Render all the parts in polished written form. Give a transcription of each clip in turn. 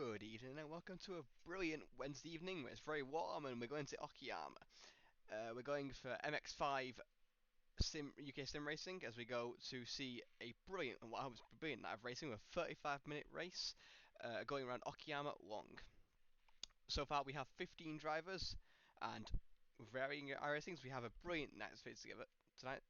Good evening and welcome to a brilliant Wednesday evening where it's very warm and we're going to Okayama. We're going for MX5 UK sim racing as we go to see a brilliant, and what I hope is brilliant night of racing with a 35-minute race going around Okayama long. So far we have 15 drivers and with varying racings we have a brilliant night of space together tonight.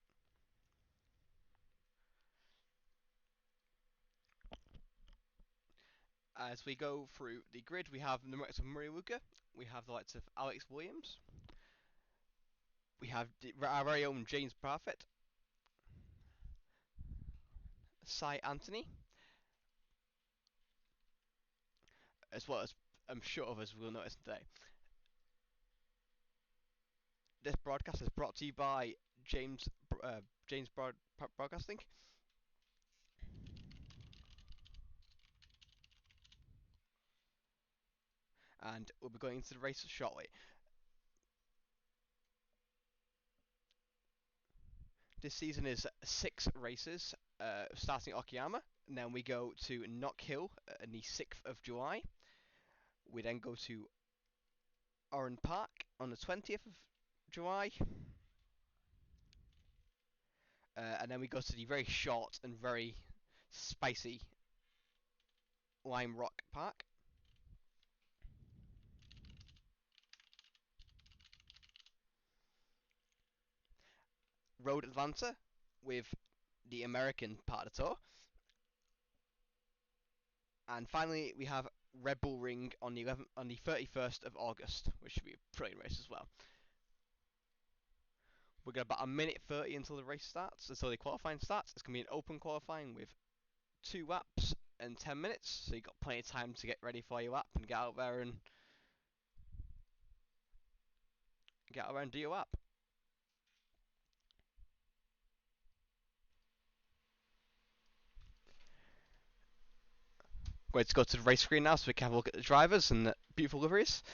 As we go through the grid, we have the likes of Muriwuka, we have the likes of Alex Williams, we have our very own James Parfit, Cy Anthony, as well as I'm sure others will notice today. This broadcast is brought to you by James Broadcasting, and we'll be going into the race shortly. This season is 6 races, starting at Okayama, and then we go to Knock Hill on the 6th of July. We then go to Oran Park on the 20th of July. And then we go to the very short and very spicy Lime Rock Park. Road Atlanta with the American part of the tour. And finally, we have Red Bull Ring on the 31st of August, which should be a brilliant race as well. We've got about a minute 30 until the race starts, until the qualifying starts. It's going to be an open qualifying with 2 laps and 10 minutes, so you've got plenty of time to get ready for your lap and get out there and do your lap. Going to go to the race screen now so we can have a look at the drivers and the beautiful liveries.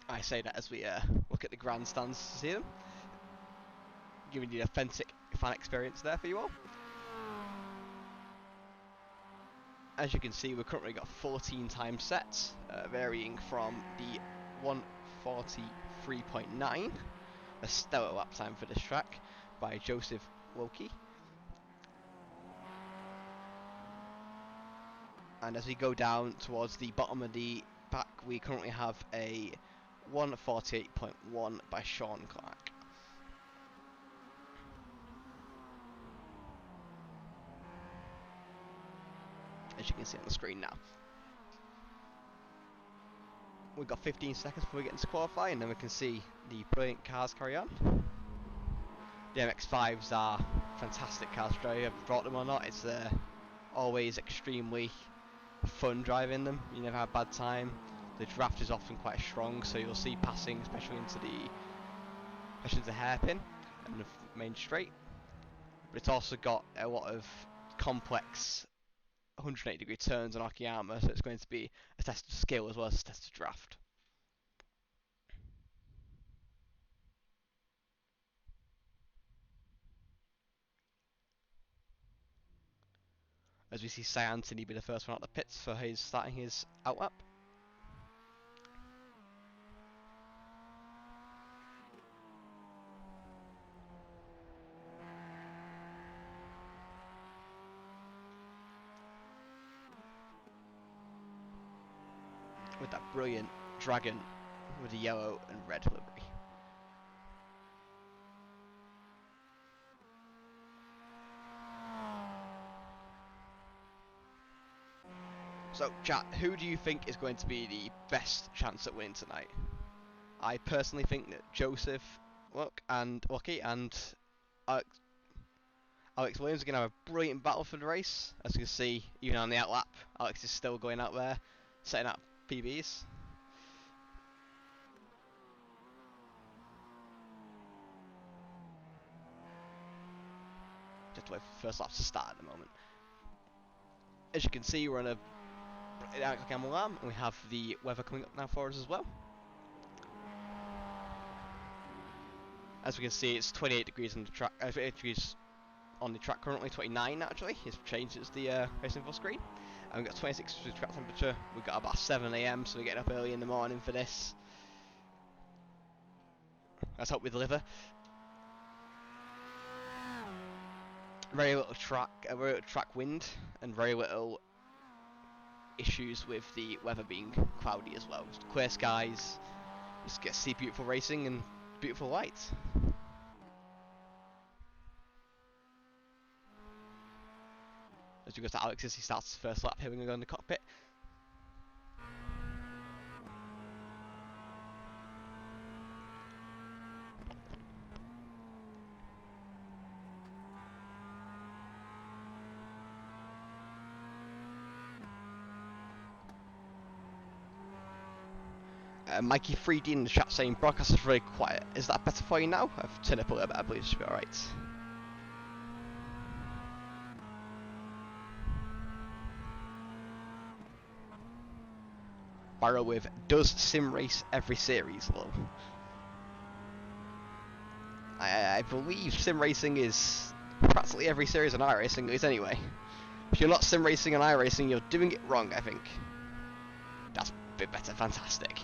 I say that as we look at the grandstands to see them, giving you the authentic fan experience there for you all. As you can see, we've currently got 14 time sets, varying from the 1:43.9, a stellar lap time for this track, by Joseph Wilkie. And as we go down towards the bottom of the pack, we currently have a 1:48.1 by Sean Clark. As you can see on the screen now. We've got 15 seconds before we get into qualify, and then we can see the brilliant cars carry on. The MX5s are fantastic cars, whether you have brought them or not. It's always extremely fun driving them. You never have a bad time. The draft is often quite strong, so you'll see passing, especially into the hairpin and the main straight. But it's also got a lot of complex 180-degree turns on Okayama, so it's going to be a test of skill as well as a test of draft. As we see Cy Anthony be the first one out the pits for starting his outlap. With that brilliant dragon with the yellow and red livery. So, chat, who do you think is going to be the best chance at winning tonight? I personally think that Joseph Lucky and Alex Williams are going to have a brilliant battle for the race. As you can see, even on the outlap, Alex is still going out there, setting up PBs. Just wait for the first lap to start at the moment. As you can see, we're on a Okayama alarm, and we have the weather coming up now for us as well. As we can see, it's 28 degrees on the track. 28 degrees on the track currently. 29 actually. It's changed since the racing full screen. And we've got 26 for the track temperature. We've got about 7 AM, so we're getting up early in the morning for this. Let's hope we deliver. Very little track wind, and very little issues with the weather being cloudy as well. Just clear skies, just get to see beautiful racing and beautiful lights. As we go to Alex as he starts his first lap here, we're going to go in the cockpit. Mikey 3D in the chat saying broadcast is very quiet. Is that better for you now? I've turned up a little bit, I believe it should be alright. Barrow with does sim race every series? Well, I believe sim racing is practically every series on iRacing is anyway. If you're not sim racing on iRacing, you're doing it wrong, I think. That's a bit better, fantastic.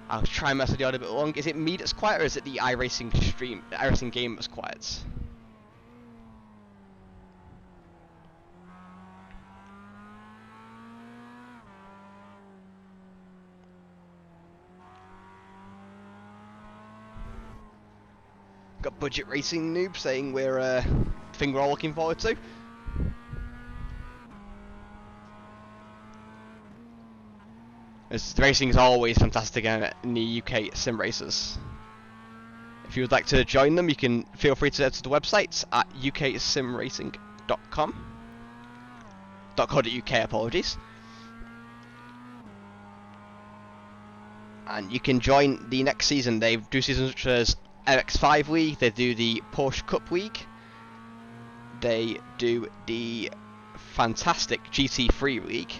I'll try and mess with the audio a bit long. Is it me that's quiet, or is it the iRacing stream, the iRacing game that's quiet? Got Budget Racing Noob saying we're thing we're all looking forward to. The racing is always fantastic in the UK sim races. If you would like to join them, you can feel free to head to the website at uksimracing.com. .co.uk, apologies. And you can join the next season. They do seasons such as MX5 League, they do the Porsche Cup League, they do the fantastic GT3 League,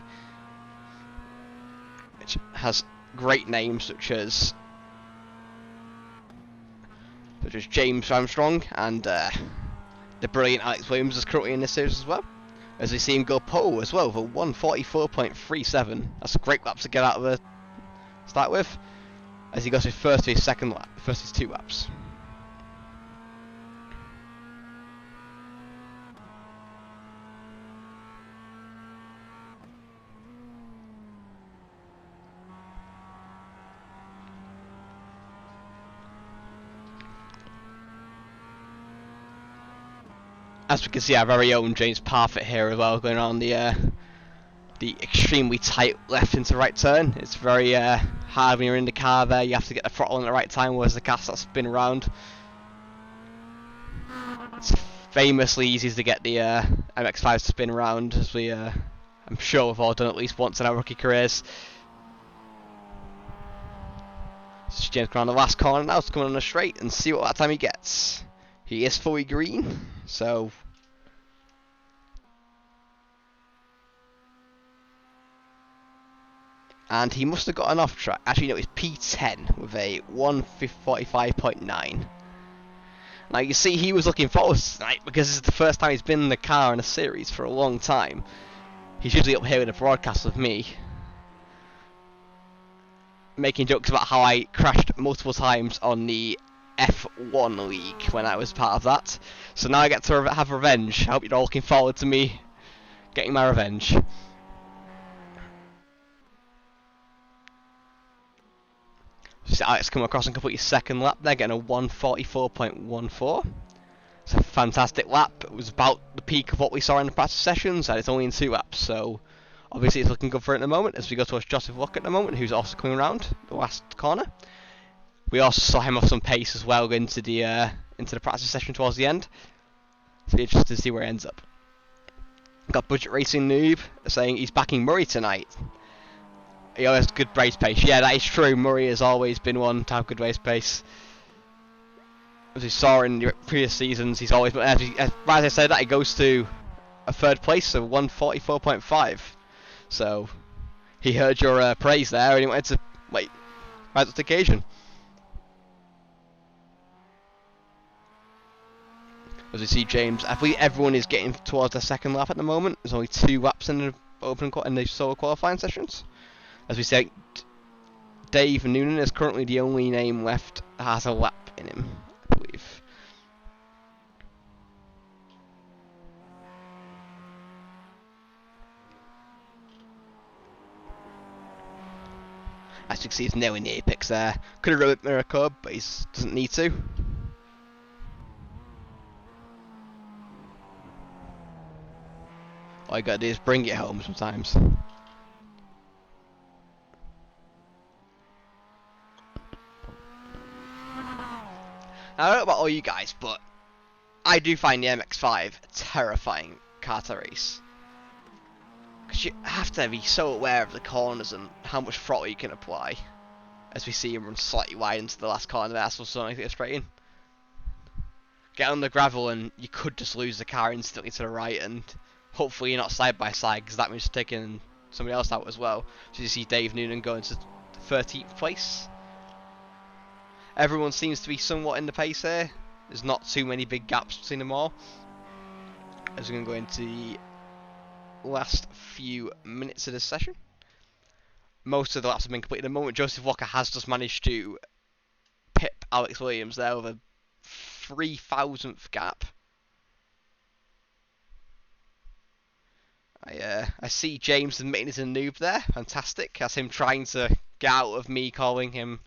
which has great names such as James Armstrong, and the brilliant Alex Williams is currently in this series as well. As we see him go pole as well for 144.37. That's a great lap to get out of the start with, as he goes his first to his second lap, first his 2 laps. As we can see, our very own James Parfitt here as well, going on the extremely tight left into right turn. It's very hard when you're in the car there. You have to get the throttle in at the right time, whereas the car starts spinning around. It's famously easy to get the MX5 to spin around, as we I'm sure we've all done at least once in our rookie careers. So James going on the last corner now, it's coming on a straight, and see what that time he gets. He is fully green, so and he must have gotten off track. Actually, no, it's P10 with a 1:45.9. Now you see, he was looking forward to tonight because this is the first time he's been in the car in a series for a long time. He's usually up here in a broadcast with me, making jokes about how I crashed multiple times on the F1 League when I was part of that. So now I get to have revenge. I hope you're all looking forward to me getting my revenge. So Alex come across and complete his second lap there, getting a 1:44.14. It's a fantastic lap. It was about the peak of what we saw in the practice sessions, and it's only in 2 laps, so obviously it's looking good for it at the moment, as we go towards Joseph Luck at the moment, who's also coming around the last corner. We also saw him off some pace as well into the practice session towards the end. So we're interested to see where he ends up. Got Budget Racing Noob saying he's backing Murray tonight. He always has good race pace. Yeah, that is true. Murray has always been one to have good race pace. As we saw in the previous seasons, he's always, as I said, that he goes to a 3rd place, so 1:44.5. So He heard your praise there, and he wanted to wait right up to the occasion. As we see James, I believe everyone is getting towards their second lap at the moment. There's only 2 laps in the solo qualifying sessions. As we say, Dave Noonan is currently the only name left that has a lap in him, I believe. As you can see, he's nailing the apex there. Could have rode mirror curb, but he doesn't need to. All you gotta do is bring it home sometimes. I don't know about all you guys, but I do find the MX5 a terrifying car to race. Because you have to be so aware of the corners and how much throttle you can apply. As we see him run slightly wide into the last corner there, so suddenly get straight in. Get on the gravel and you could just lose the car instantly to the right, and hopefully you're not side by side, because that means taking somebody else out as well. So you see Dave Noonan going to 13th place. Everyone seems to be somewhat in the pace here. There's not too many big gaps between them all. As we're going to go into the last few minutes of this session. Most of the laps have been completed at the moment. Joseph Walker has just managed to pip Alex Williams there with a 3,000th gap. I see James admitting he's a noob there. Fantastic. That's him trying to get out of me calling him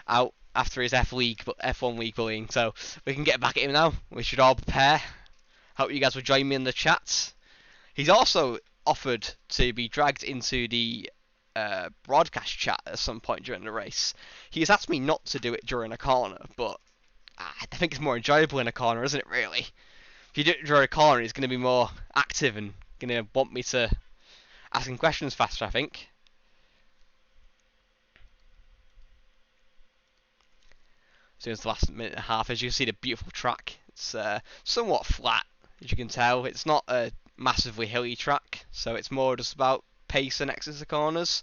out after his F1 league bullying. So we can get back at him now. We should all prepare. Hope you guys will join me in the chat. He's also offered to be dragged into the broadcast chat at some point during the race. He has asked me not to do it during a corner, but I think it's more enjoyable in a corner, isn't it, really? If you do it during a corner, he's going to be more active and going to want me to ask him questions faster, I think. So it's the last minute and a half. As you can see, the beautiful track. It's somewhat flat, as you can tell. It's not a massively hilly track, so it's more just about pace and exits the corners.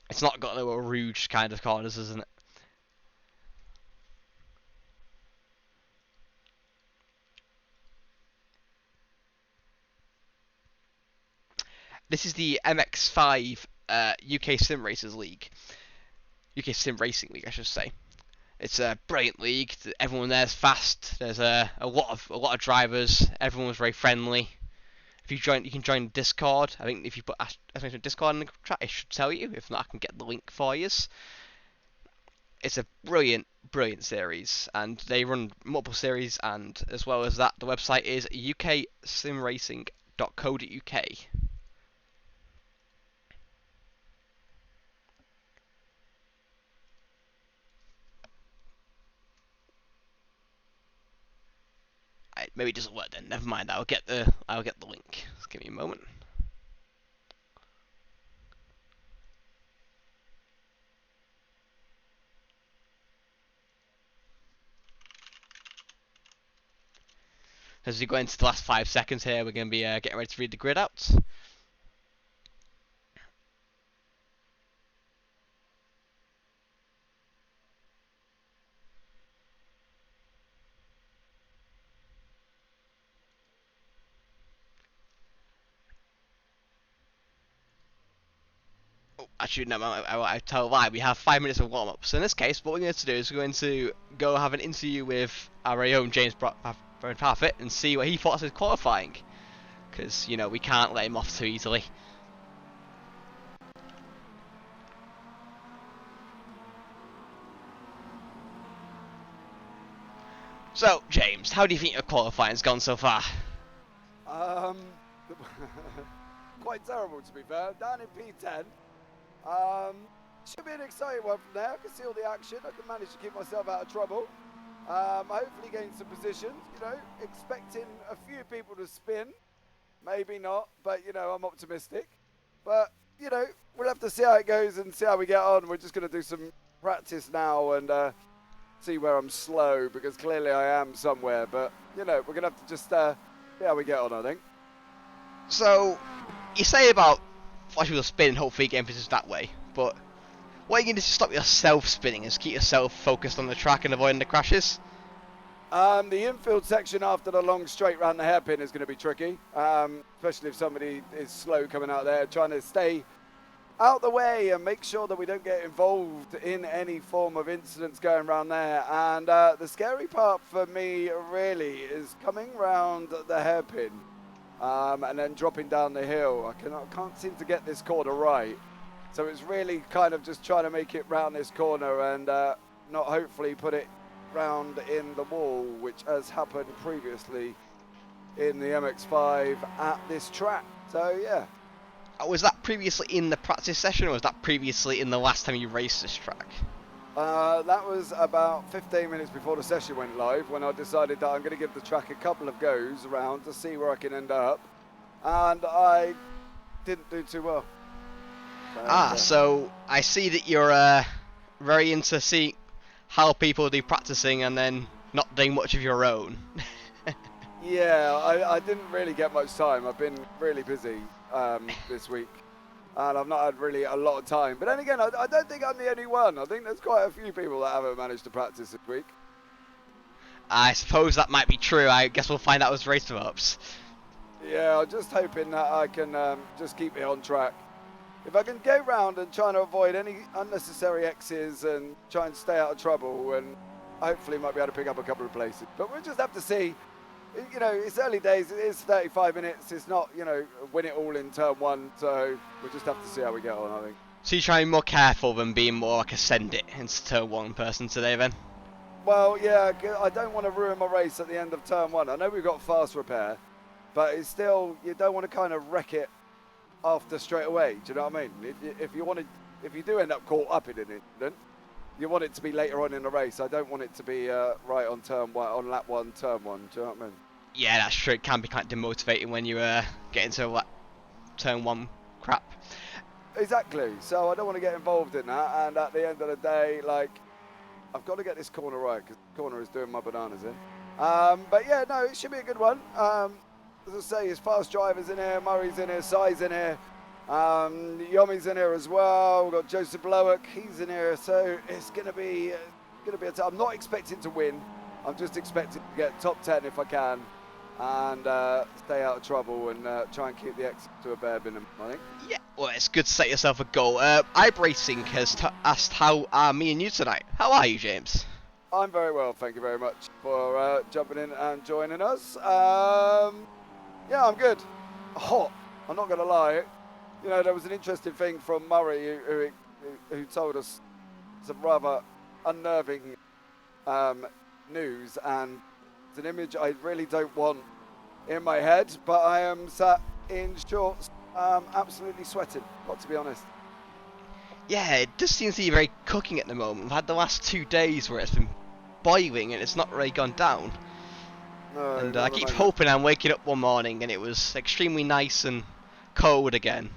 It's not got no Rouge kind of corners, isn't it? This is the MX5 UK Sim Racers League. UK Sim Racing League, I should say. It's a brilliant league. Everyone there's fast. There's a lot of drivers. Everyone's very friendly. If you join, you can join Discord. I think if you put Discord in the chat, it should tell you. If not, I can get the link for you. It's a brilliant series, and they run multiple series. And as well as that, the website is uksimracing.co.uk. Maybe it doesn't work then. Never mind. I'll get the link. Just give me a moment. As we go into the last 5 seconds here, we're going to be getting ready to read the grid out. Actually, no, I tell a lie. We have 5 minutes of warm-up. So in this case, what we're going to do is we're going to go have an interview with our very own James Parfitt and see what he thought of his qualifying. Because, you know, we can't let him off too easily. So, James, how do you think your qualifying's gone so far? Quite terrible, to be fair. Down in P10. Should be an exciting one from there. I can see all the action. I can manage to keep myself out of trouble. Hopefully gain some positions, you know, expecting a few people to spin. Maybe not, but, you know, I'm optimistic. But, you know, we'll have to see how it goes and see how we get on. We're just going to do some practice now and see where I'm slow, because clearly I am somewhere. But, you know, we're going to have to just see how we get on, I think. So, you say about watching people spin and hopefully getting positions that way, but what are you going to do to stop yourself spinning and keep yourself focused on the track and avoiding the crashes? The infield section after the long straight round the hairpin is going to be tricky, especially if somebody is slow coming out there, trying to stay out the way and make sure that we don't get involved in any form of incidents going around there. And the scary part for me really is coming round the hairpin and then dropping down the hill. I can't seem to get this corner right. So it's really kind of just trying to make it round this corner and not hopefully put it round in the wall, which has happened previously in the MX5 at this track. So yeah. Was that previously in the practice session, or was that previously in the last time you raced this track? That was about 15 minutes before the session went live, when I decided that I'm going to give the track a couple of goes around to see where I can end up, and I didn't do too well. So I see that you're very into see how people do practicing and then not doing much of your own. Yeah, I didn't really get much time. I've been really busy this week, and I've not had really a lot of time. But then again, I don't think I'm the only one. I think there's quite a few people that haven't managed to practice this week. I suppose that might be true. I guess we'll find out as race develops. Yeah, I'm just hoping that I can just keep it on track. If I can go round and try to avoid any unnecessary X's and try and stay out of trouble, and hopefully might be able to pick up a couple of places. But we'll just have to see. You know, it's early days. It is 35 minutes. It's not, you know, win it all in turn one. So we'll just have to see how we get on, I think. So you're trying to be more careful than being more like a send it into turn one person today, then? Well, yeah, I don't want to ruin my race at the end of turn one. I know we've got fast repair, but it's still, you don't want to kind of wreck it after straight away. Do you know what I mean? If you do end up caught up in an incident, you want it to be later on in the race. I don't want it to be right on turn one, on lap one, turn one. Do you know what I mean? Yeah, that's true. It can be kind of demotivating when you get into turn one crap. Exactly. So I don't want to get involved in that. And at the end of the day, like, I've got to get this corner right, because the corner is doing my bananas in. But yeah, no, it should be a good one. As I say, there's fast drivers in here, Murray's in here, Sai's in here, Yomi's in here as well. We've got Joseph Blowick, he's in here. So it's going to be I'm not expecting to win. I'm just expecting to get top 10 if I can, and stay out of trouble and try and keep the exit to a bare minimum, I think. Yeah, well, it's good to set yourself a goal. iRacing has asked how are me and you tonight. How are you, James? I'm very well, thank you very much for jumping in and joining us. Yeah, I'm good. Hot, I'm not going to lie. You know, there was an interesting thing from Murray who told us some rather unnerving news, and it's an image I really don't want in my head, but I am sat in shorts, absolutely sweating, got to be honest. Yeah, it just seems to be very cooking at the moment. We've had the last 2 days where it's been boiling and it's not really gone down. No, And I keep hoping I'm waking up one morning and it was extremely nice and cold again.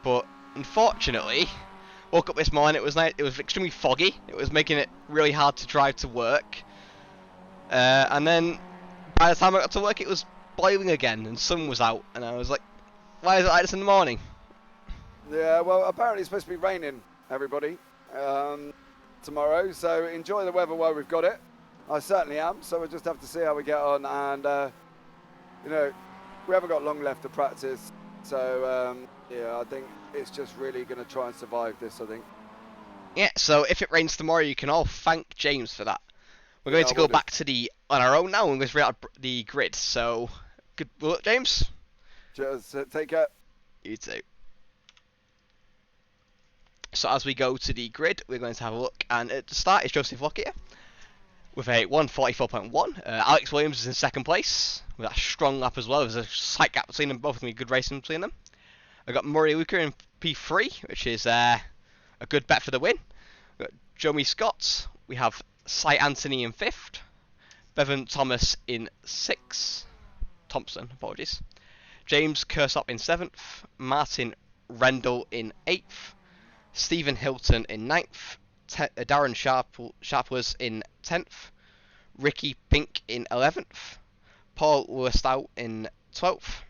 But unfortunately, woke up this morning, it was extremely foggy. It was making it really hard to drive to work. And then by the time I got to work, it was boiling again and sun was out. And I was like, why is it like this in the morning? Yeah, well, apparently it's supposed to be raining, everybody, tomorrow. So enjoy the weather while we've got it. I certainly am. So we'll just have to see how we get on. And, you know, we haven't got long left to practice. So, yeah, I think it's just really going to try and survive this, I think. Yeah, so if it rains tomorrow, you can all thank James for that. We're going to go back to on our own now and go straight out the grid. So, good luck, James. Cheers. Take care. You too. So as we go to the grid, we're going to have a look, and at the start is Joseph Lockyer with a 1:44.1. Alex Williams is in second place with a strong lap as well. There's a slight gap between them, both of them, good racing between them. I've got Murray Luca in P3, which is a good bet for the win. We've got Jomi Scott. We have Cy Anthony in 5th. Bevan Thomas in 6th. Thompson, apologies. James Kersop in 7th. Martin Rendell in 8th. Stephen Hilton in 9th. Darren Sharpless in 10th. Ricky Pink in 11th. Paul Lewistow in 12th.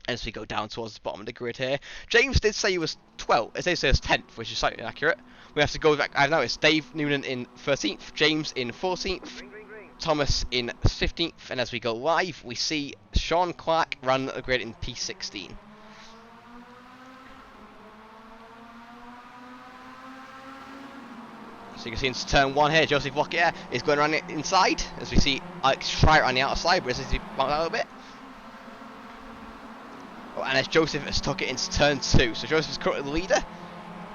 as we go down towards the bottom of the grid here. James did say he was 12th. It did say he was 10th, which is slightly inaccurate. We have to go back. I've noticed Dave Noonan in 13th, James in 14th, Thomas in 15th, and as we go live, we see Sean Clark run the grid in P16. So you can see into turn 1 here, Joseph Lockyer is going around the inside, as we see Alex Schreier on the outside, but as he bounce out a bit. Oh, and as Joseph has took it into turn 2, so Joseph is currently the leader,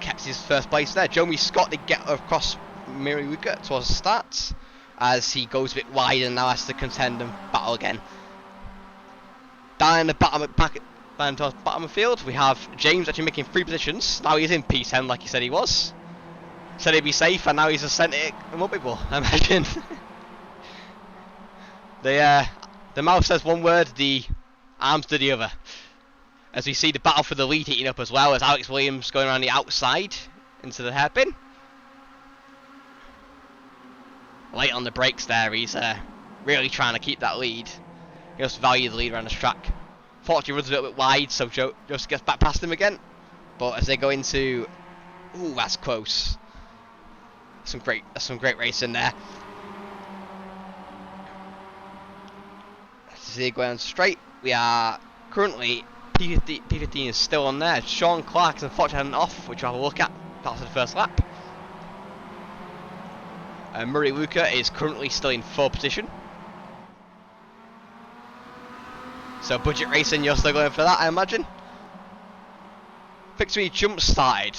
kept his first place there. Jeremy Scott did get across Miriwuka towards the start, as he goes a bit wide and now has to contend and battle again. Down in the bottom of the field, we have James actually making 3 positions. Now he's in P10 like he said he was. Said he'd be safe, and now he's just sent it more people, I imagine. The mouth says one word, the arms do the other. As we see the battle for the lead heating up as well, as Alex Williams going around the outside into the hairpin. Late on the brakes there, he's really trying to keep that lead. He also values the lead around the track. Fortunately runs a little bit wide, so Joe just gets back past him again. But as they go into... Ooh, that's close. Some great racing there. As they go down straight, we are currently P15 is still on there. Sean Clark is unfortunately off, which we'll have a look at after the first lap. Murray Luca is currently still in 4th position. So budget racing, you're still going for that, I imagine. Victory jump started.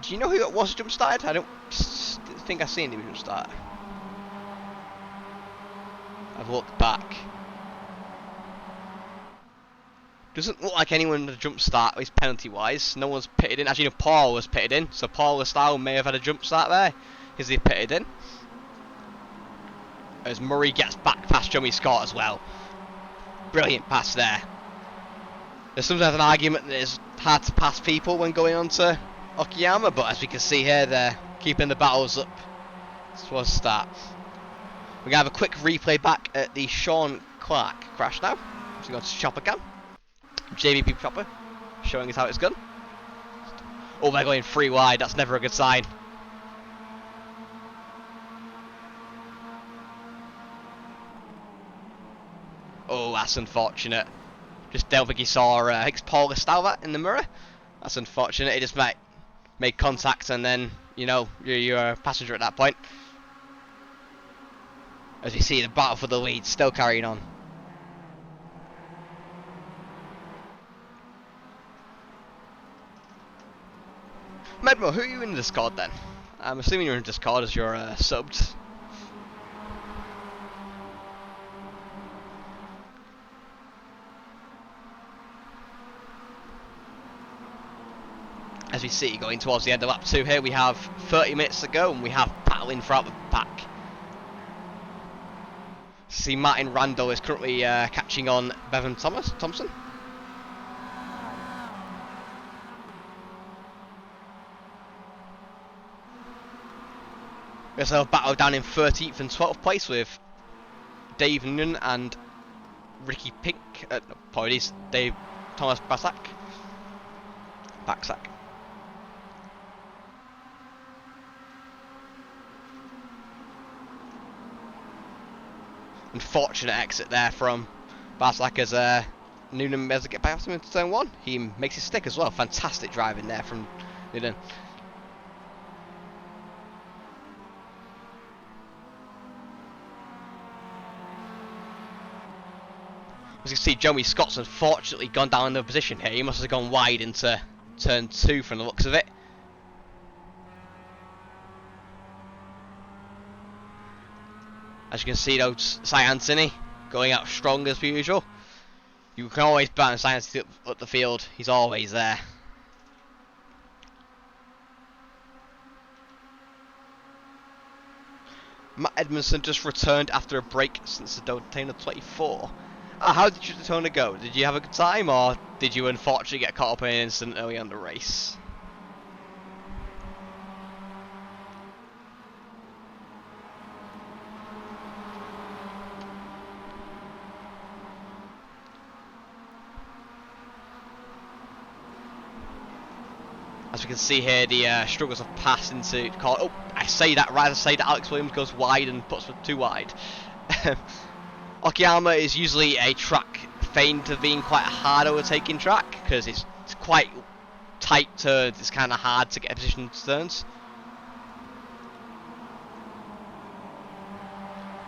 Do you know who it was jump started? I don't think I've seen him jump start. I've looked back. Doesn't look like anyone had a jump start, at least penalty wise. No one's pitted in. Actually, no, Paul was pitted in, so Paul Lestyle may have had a jump start there. Is he pitted in? As Murray gets back past Joey Scott as well. Brilliant pass there. There's sometimes an argument that it's hard to pass people when going on to Okayama, but as we can see here, they're keeping the battles up towards the start. We're going to have a quick replay back at the Sean Clark crash now. So we go to Chopper Cam. JVP Chopper showing us how it's gone. Oh, they're going 3 wide, that's never a good sign. Oh, that's unfortunate. Just don't think he saw, I think it's Paul Estalva in the mirror. That's unfortunate. He just made contact and then, you know, you're a passenger at that point. As we see the battle for the lead still carrying on. Medmo, who are you in Discord then? I'm assuming you're in Discord as you're subbed. As we see, going towards the end of lap 2 here, we have 30 minutes to go and we have battling throughout the pack. See, Martin Randall is currently catching on Bevan Thompson. We also have a battle down in 13th and 12th place with Dave Noonan and Ricky Pink. Apologies, Thomas Backsack. Unfortunate exit there from Basak as Noonan has to get back to him into turn 1. He makes his stick as well. Fantastic driving there from Noonan. As you can see, Joey Scott's unfortunately gone down in the position here. He must have gone wide into turn 2 from the looks of it. As you can see though, Cy Anthony going out strong as per usual. You can always ban Cy Anthony up the field, he's always there. Matt Edmondson just returned after a break since the Daytona 24. How did your Daytona go? Did you have a good time, or did you unfortunately get caught up in an incident early on the race? As we can see here, the struggles of pass into call. Oh, I say that right. I say that Alex Williams goes wide and puts it too wide. Okayama is usually a track famed to being quite a hard overtaking track because it's quite tight turns. It's kind of hard to get a position to turns.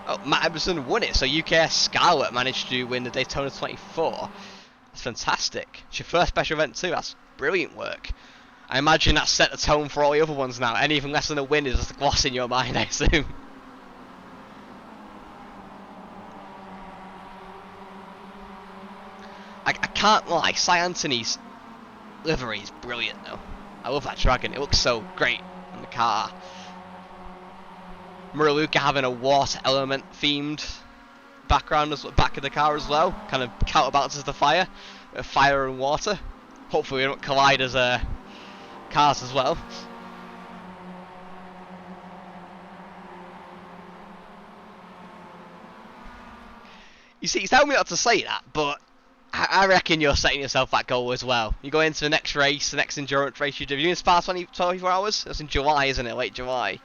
Oh, Matt Emerson won it, so UKS Scarlet managed to win the Daytona 24. That's fantastic. It's your first special event too. That's brilliant work. I imagine that set the tone for all the other ones now. Anything less than a win is just a gloss in your mind, I assume. I can't lie, Cy Anthony's livery is brilliant though. I love that dragon. It looks so great in the car. Muraluka having a water element themed background as back of the car as well, kind of counterbalances the fire and water. Hopefully we don't collide as cars as well. You see, you tell me not to say that, but I reckon you're setting yourself that goal as well. You go into the next race, the next endurance race you do. You're doing Spa 24 hours? That's in July, isn't it? Late July.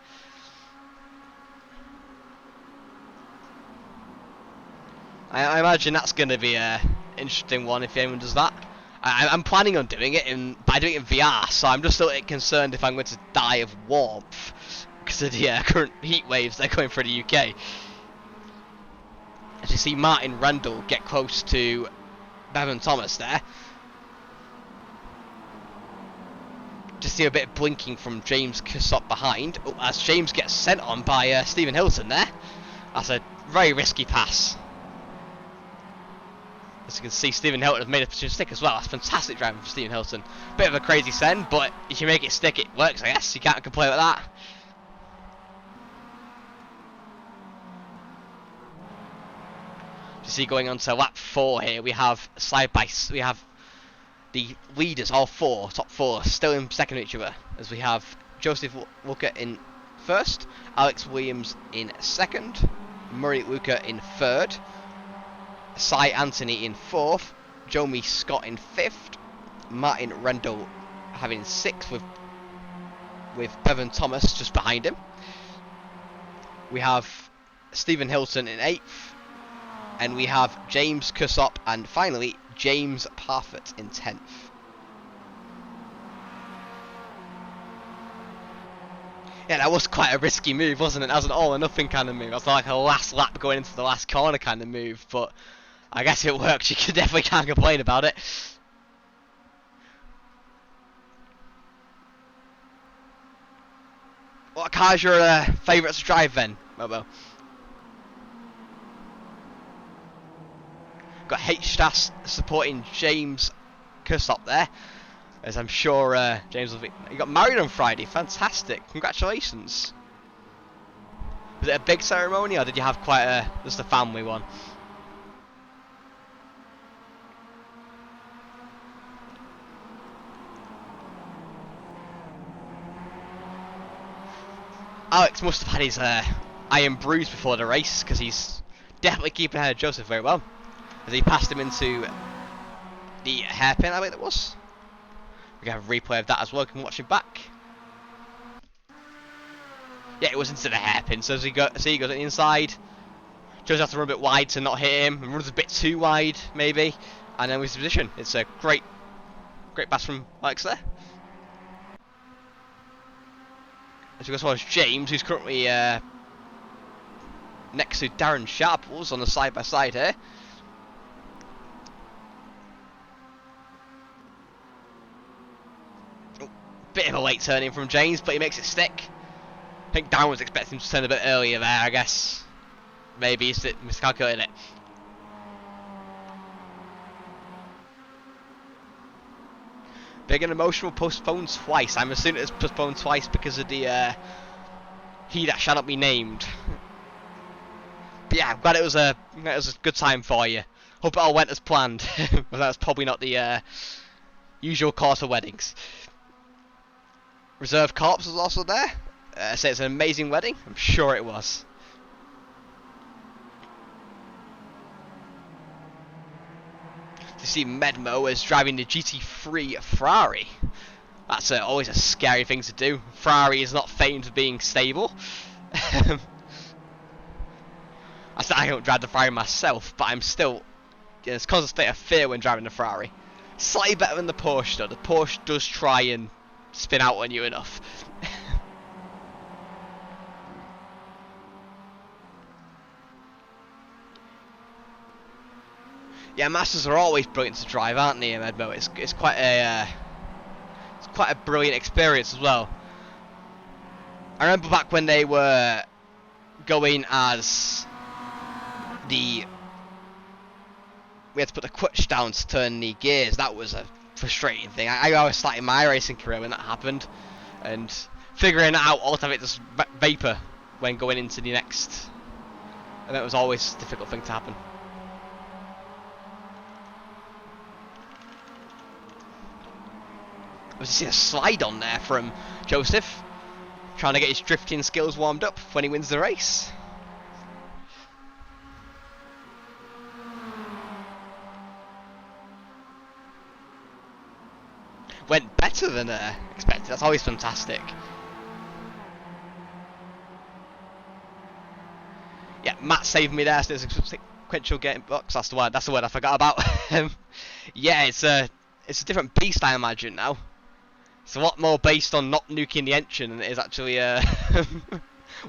I imagine that's going to be an interesting one if anyone does that. I'm planning on doing it by doing it in VR, so I'm just a little bit concerned if I'm going to die of warmth because of the current heat waves they're going through the UK. As you see Martin Randall get close to Bevan Thomas there. Just see a bit of blinking from James Cussop behind. Oh, as James gets sent on by Stephen Hilton there. That's a very risky pass. As you can see, Stephen Hilton has made a position stick as well. That's fantastic driving for Stephen Hilton. Bit of a crazy send, but if you make it stick, it works, I guess. You can't complain with that. You see, going on to lap 4 here, we have we have the leaders, all four, top four, still in second to each other. As we have Joseph Luca in first, Alex Williams in second, Murray Luca in third, Cy Anthony in fourth, Jomi Scott in fifth, Martin Rendell having sixth with Bevan Thomas just behind him. We have Stephen Hilton in eighth, and we have James Cussop and finally James Parfit in 10th. Yeah, that was quite a risky move, wasn't it? That was an all or nothing kind of move. That was like a last lap going into the last corner kind of move, but I guess it worked. You definitely can't complain about it. What car's your favourite to drive then, Mobo? Got H-Stas supporting James Cussop there, as I'm sure James will be. You got married on Friday, fantastic! Congratulations. Was it a big ceremony, or did you have quite just a family one? Alex must have had his iron bruise before the race, because he's definitely keeping ahead of Joseph very well. As he passed him into the hairpin, I think it was. We can have a replay of that as well, you can watch it back. Yeah, it was into the hairpin, so as he goes on the inside, Joseph has to run a bit wide to not hit him, and runs a bit too wide, maybe, and then with his position. It's a great pass from Alex there. As we go towards James, who's currently next to Darren Sharples on the side-by-side here. Bit of a late turning from James, but he makes it stick. I think Darren was expecting him to turn a bit earlier there, I guess. Maybe he's miscalculated it. Big and Emotional postponed twice. I'm assuming it's postponed twice because of the He That Shall Not Be Named. But yeah, I'm glad it was a good time for you. Hope it all went as planned. But that's probably not the usual course of weddings. Reserve Corps was also there. Say it's an amazing wedding. I'm sure it was. You see Medmo is driving the GT3 Ferrari. That's always a scary thing to do. Ferrari is not famed for being stable. I said I don't drive the Ferrari myself, but I'm still in a constant state of fear when driving the Ferrari. Slightly better than the Porsche though. The Porsche does try and spin out on you enough. Yeah, Masters are always brilliant to drive, aren't they, Edmo? It's quite a brilliant experience as well. I remember back when they were going as we had to put the clutch down to turn the gears. That was a frustrating thing. I always started my racing career when that happened, and figuring out all the time it just vapor when going into the next, and that was always a difficult thing to happen. I was seeing a slide on there from Joseph, trying to get his drifting skills warmed up when he wins the race. Went better than expected. That's always fantastic. Yeah, Matt saved me there. So there's a sequential getting box. That's the word. That's the word I forgot about. Yeah, it's a different beast, I imagine now. It's a lot more based on not nuking the engine than it is actually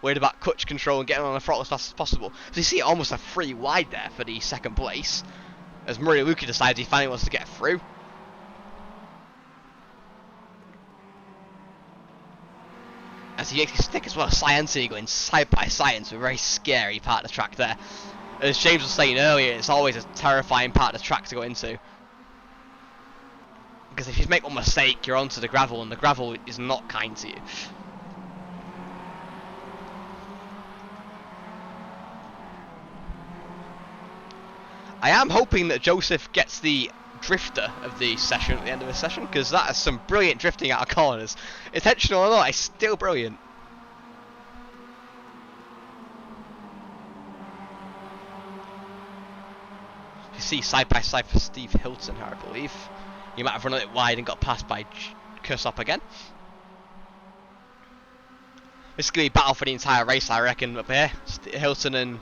worried about clutch control and getting on the throttle as fast as possible. So you see almost a free wide there for the second place, as Murray Luca decides he finally wants to get through. As he makes his stick as well, Science going side by side into a very scary part of the track there. As James was saying earlier, it's always a terrifying part of the track to go into. Because if you make one mistake, you're onto the gravel, and the gravel is not kind to you. I am hoping that Joseph gets the drifter of the session at the end of the session, because that is some brilliant drifting out of corners. Intentional or not, it's still brilliant. You see side by side for Steve Hilton here, I believe. He might have run a bit wide and got passed by Kursop again. This is going to be battle for the entire race, I reckon, up here. Hilton and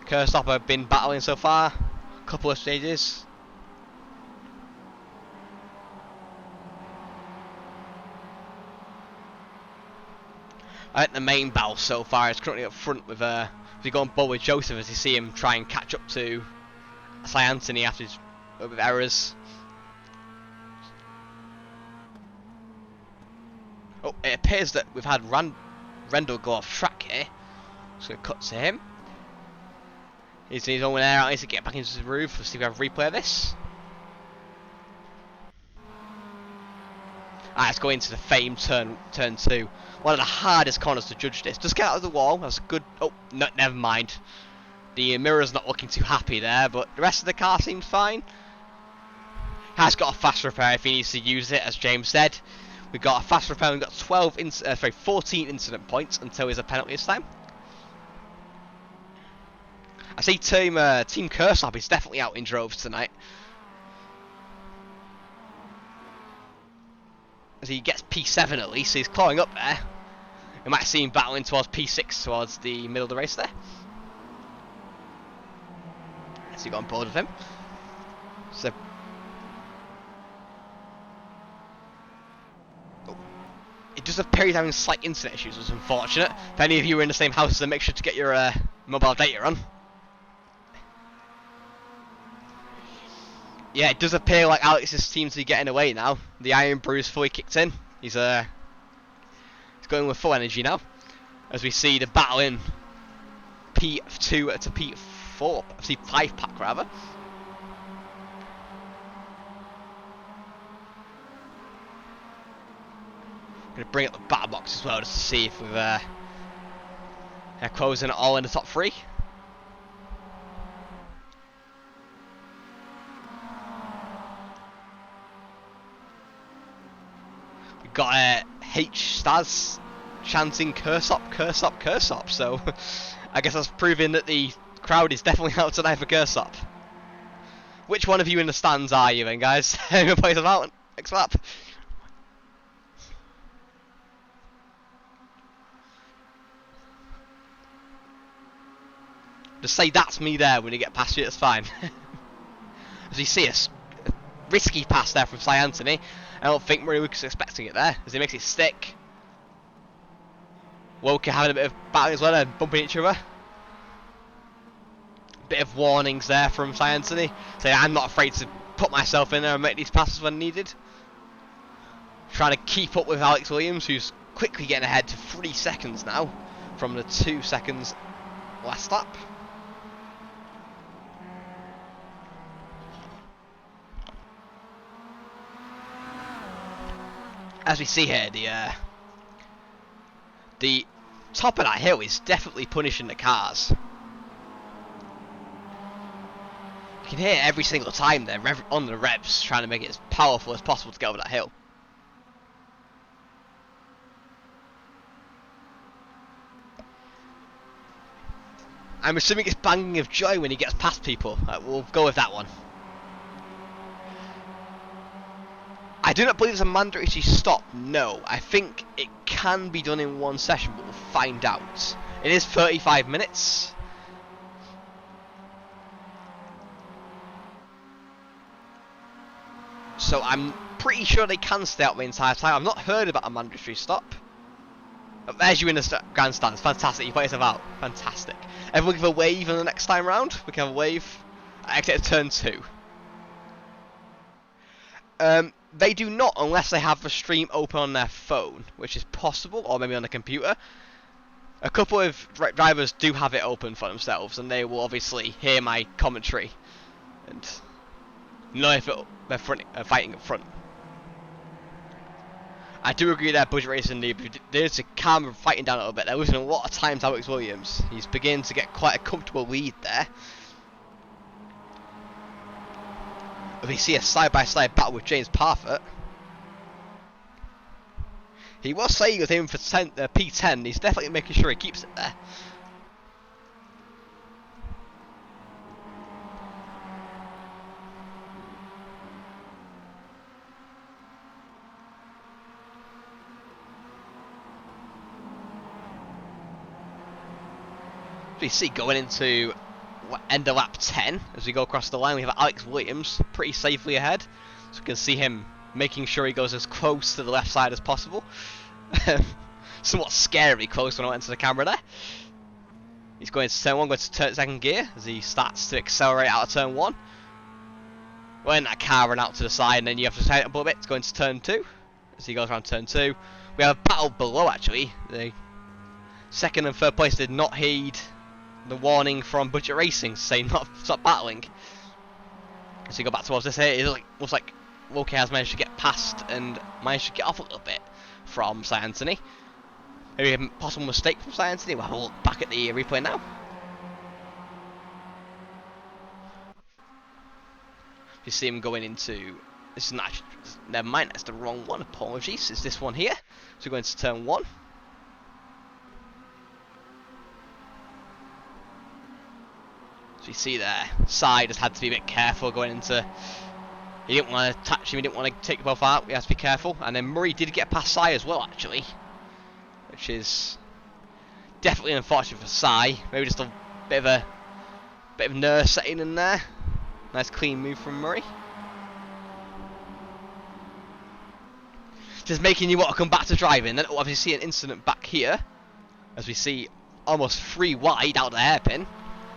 Kursop have been battling so far. A couple of stages. I think the main battle so far is currently up front with we go on board with Joseph as you see him try and catch up to Cy Anthony after his with errors. Oh, it appears that we've had Rendell go off track here. Just going to cut to him. He's in his own air. I need to get back into the roof. Let's see if we have a replay of this. Let's go into the famed turn 2. One of the hardest corners to judge this. Just get out of the wall. That's a good. Oh, no, never mind. The mirror's not looking too happy there, but the rest of the car seems fine. Has got a fast repair if he needs to use it, as James said. We've got a fast repair. We've got 14 incident points until there's a penalty this time. I see Team Kursop is definitely out in droves tonight. As he gets P7 at least, so he's clawing up there. We might see him battling towards P6 towards the middle of the race there. Let's see, got on board with him. So, it does appear he's having slight internet issues, which is unfortunate. If any of you are in the same house, then make sure to get your mobile data on. Yeah, it does appear like Alex's seems to be getting away now. The Iron Brew's fully kicked in. He's going with full energy now. As we see the battle in P2 to P4, P5 pack rather. Going to bring up the battle box as well just to see if we've closing it all in the top 3. Got H Staz chanting Kursop, Kursop, Kursop. So I guess that's proving that the crowd is definitely out tonight for Kursop. Which one of you in the stands are you then, guys? Who plays them out next lap? Just say that's me there when you get past you, it's fine. As you see a risky pass there from Cy Anthony, I don't think Murray was expecting it there, as he makes it stick. Woka having a bit of battle as well and bumping each other. Bit of warnings there from Cy Anthony, saying I'm not afraid to put myself in there and make these passes when needed. Trying to keep up with Alex Williams, who's quickly getting ahead to 3 seconds now from the 2 seconds last lap. As we see here, the top of that hill is definitely punishing the cars. You can hear every single time they're on the revs, trying to make it as powerful as possible to get over that hill. I'm assuming it's banging of joy when he gets past people. We'll go with that one. I do not believe it's a mandatory stop, no. I think it can be done in one session, but we'll find out. It is 35 minutes. So I'm pretty sure they can stay out the entire time. I've not heard about a mandatory stop. Oh, there's you in the grandstands. Fantastic. You put yourself out. Fantastic. Everyone give a wave on the next time round. We can have a wave. Exit turn 2. They do not unless they have the stream open on their phone, which is possible, or maybe on the computer. A couple of drivers do have it open for themselves, and they will obviously hear my commentary and know if they're fighting up front. I do agree there, budget racing, there's a calm fighting down a little bit. They're losing a lot of time to Alex Williams. He's beginning to get quite a comfortable lead there. We see a side-by-side battle with James Parfitt. He was saying with him for P10, he's definitely making sure he keeps it there. We see going into end of lap 10 as we go across the line. We have Alex Williams pretty safely ahead, so we can see him making sure he goes as close to the left side as possible. Somewhat scary close when I went to the camera there. He's going to turn 1, going to turn second gear as he starts to accelerate out of turn 1. When that car ran out to the side, and then you have to tighten up a little bit. It's going to turn 2 as he goes around turn 2. We have a battle below actually. The second and third place did not heed the warning from Budget Racing saying not stop battling. So you go back towards this here, it looks like Woke has managed to get past and managed to get off a little bit from Cy Anthony. Maybe a possible mistake from Cy Anthony. We'll have a look back at the replay now. You see him going into, this is not, never mind, that's the wrong one, apologies, it's this one here. So we're going to turn 1. You see there, Cy just had to be a bit careful going into. He didn't want to touch him, he didn't want to take both out. He has to be careful. And then Murray did get past Cy as well, actually, which is definitely unfortunate for Cy. Maybe just a bit of nerve setting in there. Nice clean move from Murray. Just making you want to come back to driving. Then obviously see an incident back here, as we see almost 3 wide out of the hairpin.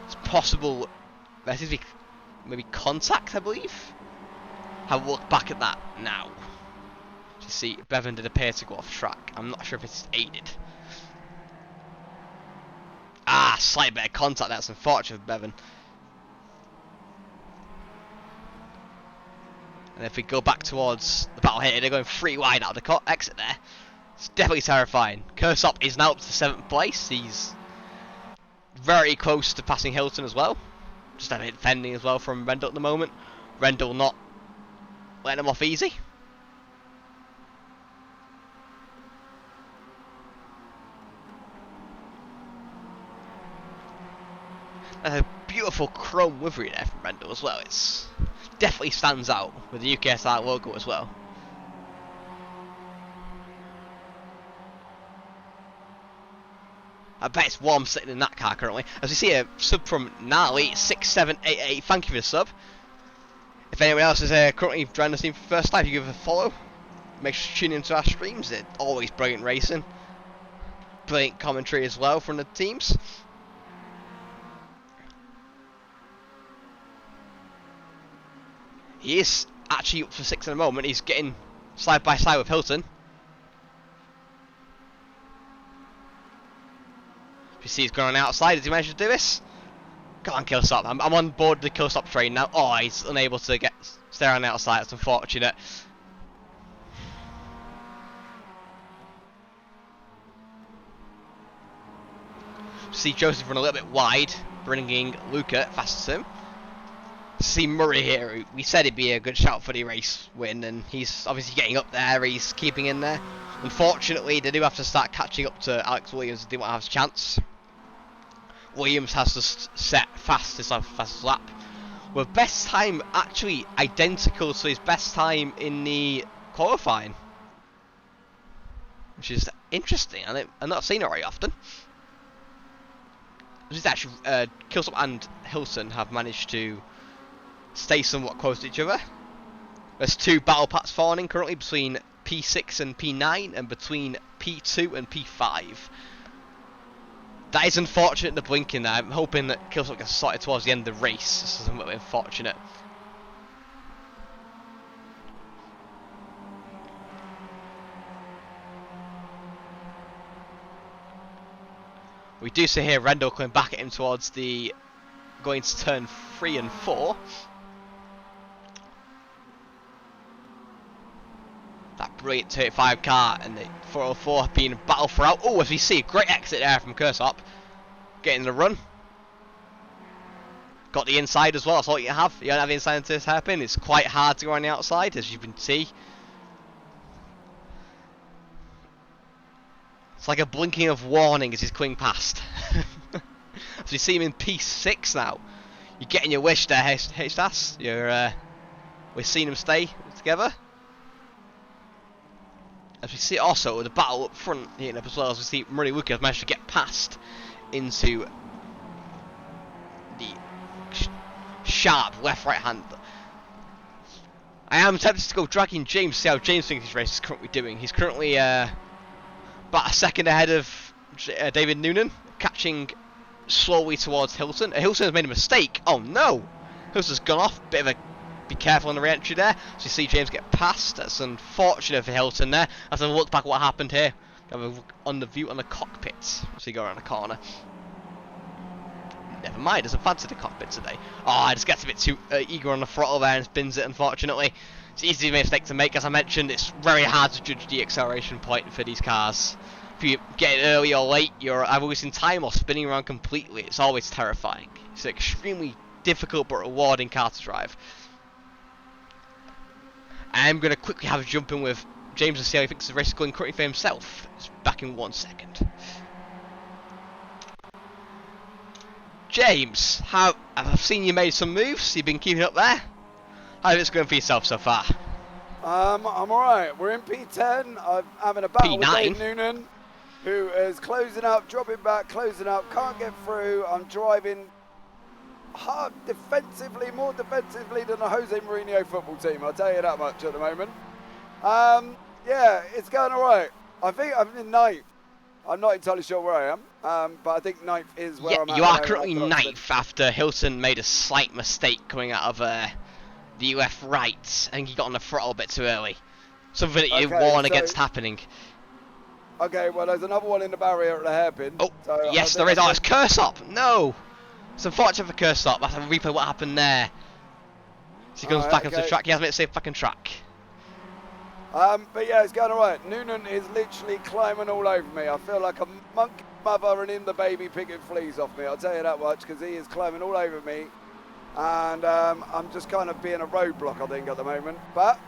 It's possible there seems to be maybe contact, I believe. Have a look back at that now. To see, Bevan did appear to go off track. I'm not sure if it's aided. Ah, slight bit of contact. That's unfortunate for Bevan. And if we go back towards the battle here, they're going 3 wide out of the exit there. It's definitely terrifying. Kursop is now up to 7th place. He's very close to passing Hilton as well. Just a bit defending as well from Rendell at the moment. Rendell not letting him off easy. There's a beautiful chrome livery there from Rendell as well. It's definitely stands out with the UKSR logo as well. I bet it's warm sitting in that car currently. As we see a sub from Gnarly 6788. Thank you for the sub. If anyone else is currently joining the team for the first time, you give us a follow. Make sure to tune into our streams. It's always brilliant racing. Brilliant commentary as well from the teams. He is actually up for 6 at the moment. He's getting side by side with Hilton. You see he's going on outside. Does he manage to do this? Go on, kill stop. I'm on board the kill stop train now. Oh, he's unable to stay on the outside. That's unfortunate. See Joseph run a little bit wide, bringing Luca faster to him. See Murray here. We said it'd be a good shout for the race win, and he's obviously getting up there. He's keeping in there. Unfortunately, they do have to start catching up to Alex Williams. They didn't want to have a chance. Williams has to set fastest lap, with best time actually identical to his best time in the qualifying, which is interesting. I'm not seen it very often. This is actually Killstop and Hilton have managed to stay somewhat close to each other. There's 2 battle packs falling currently between P6 and P9, and between P2 and P5. That is unfortunate, the blinking there. I'm hoping that Killstop gets sorted towards the end of the race. This is a little bit unfortunate. We do see here Rendell coming back at him towards the going to turn 3 and 4. That brilliant 35 car and the 404 being battled throughout. Oh, as we see, great exit there from Kersop. Getting the run. Got the inside as well, that's all you have. You don't have the inside into this hairpin. It's quite hard to go on the outside, as you can see. It's like a blinking of warning as he's coming past. As we see him in P6 now. You're getting your wish there, H-Tas. We're seeing him stay together. As we see also the battle up front here as well, as we see Murray Luca has managed to get past into the sharp left-right hand. I am tempted to go dragging James to see how James thinks his race is currently doing. He's currently about a second ahead of David Noonan, catching slowly towards Hilton. Hilton has made a mistake. Oh no! Hilton's gone off. Bit of a be careful on the re-entry there. So you see James get past. That's unfortunate for Hilton there. As I look back at what happened here. Have a look on the view on the cockpit. So you go around the corner. Never mind, doesn't fancy the cockpit today. Oh, I just gets a bit too eager on the throttle there and spins it, unfortunately. It's an easy mistake to make, as I mentioned. It's very hard to judge the acceleration point for these cars. If you get it early or late, you're either losing time or spinning around completely. It's always terrifying. It's an extremely difficult but rewarding car to drive. I'm going to quickly have a jump in with James and see how he thinks the race is going currently for himself. It's back in 1 second. James, I've seen you made some moves. You've been keeping up there. How's it going for yourself so far? I'm alright. We're in P10. I'm having a battle with Dave Noonan, who is closing up, dropping back, closing up, can't get through. I'm driving hard defensively, more defensively than the Jose Mourinho football team, I'll tell you that much at the moment. Yeah, it's going alright. I think I'm in 9th. I'm not entirely sure where I am, but I think 9th is where I'm at. You are currently 9th after Hilton made a slight mistake coming out of the left right. I think he got on the throttle a bit too early. Something that you warn against happening. Okay, well there's another one in the barrier at the hairpin. Oh, so yes there is. Oh, it's Kersop. No! It's unfortunate for Kersop. I have to replay what happened there. So he comes back onto the track. He has made a safe back on track. But yeah, it's going alright. Noonan is literally climbing all over me. I feel like a monkey mother and in the baby picking fleas off me. I'll tell you that much, because he is climbing all over me. And I'm just kind of being a roadblock, I think, at the moment. But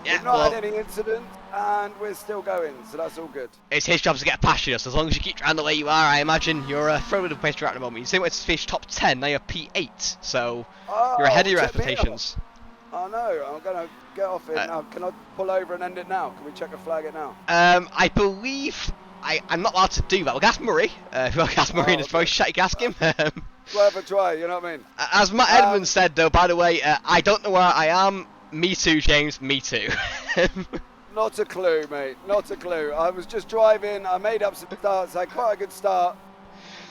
we've not had any incidents, and we're still going, so that's all good. It's his job to get past you, so as long as you keep driving the way you are, I imagine you're throwing the place you're at the moment. You say went to finish top 10, now you're P8, so you're ahead of your expectations. I know, I'm going to get off it now. Can I pull over and end it now? Can we check a flag it now? I believe I'm not allowed to do that. We'll ask Murray. If you want to ask Murray in his voice chat, you can ask him. Worth a try, you know what I mean? As Matt Edmonds said, though, by the way, I don't know where I am. Me too, James. Me too. Not a clue, mate. Not a clue. I was just driving. I made up some starts. I had quite a good start.